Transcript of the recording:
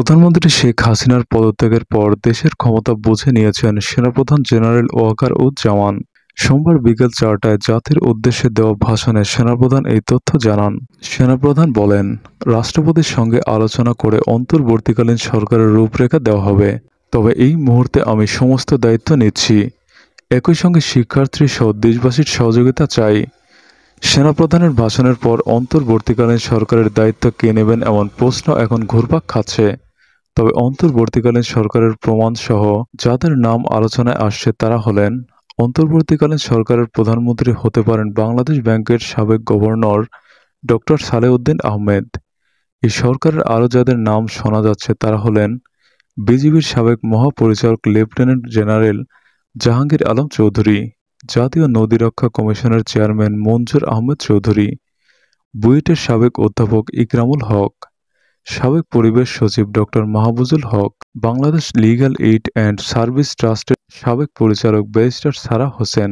প্রধানমন্ত্রী শেখ হাসিনার পদত্যাগের পর দেশের ক্ষমতা বুঝে নিয়েছেন সেনাপ্রধান জেনারেল ওয়াকারউজ্জামান। সোমবার বিকেল 4টায় জাতির উদ্দেশ্যে দেওয়া ভাষণে সেনাপ্রধান এই তথ্য জানান। সেনাপ্রধান বলেন, রাষ্ট্রপতির সঙ্গে আলোচনা করে অন্তর্বর্তীকালীন সরকারের রূপরেখা দেওয়া হবে। তবে এই মুহূর্তে আমি সমস্ত দায়িত্ব নিচ্ছি। একই সঙ্গে শিক্ষার্থী সহ দেশবাসীর সহযোগিতা চাই। সেনাপ্রধানের ভাষণের পর অন্তর্বর্তীকালীন সরকারের দায়িত্ব কে নেবেন এমন প্রশ্ন এখন ঘুরপাক খাচ্ছে। তবে অন্তর্বর্তীকালীন সরকারের প্রমাণসহ যাদের নাম আলোচনায় আসছে তারা হলেন, অন্তর্বর্তীকালীন সরকারের প্রধানমন্ত্রী হতে পারেন বাংলাদেশ ব্যাংকের সাবেক গভর্নর ডক্টর সালেউদ্দিন আহমেদ। এই সরকারের আরও যাদের নাম শোনা যাচ্ছে তারা হলেন বিজিবির সাবেক মহাপরিচালক লেফটেন্যান্ট জেনারেল জাহাঙ্গীর আলম চৌধুরী, জাতীয় নদী রক্ষা কমিশনের চেয়ারম্যান মঞ্জুর আহমেদ চৌধুরী, বুয়েটের সাবেক অধ্যাপক ইকরামুল হক, সাবেক পরিবেশ সচিব doctor Mahfuzul Haque, Bangladesh legal aid and service ট্রাস্টের সাবেক পরিচালক ব্যারিস্টার সারা হোসেন।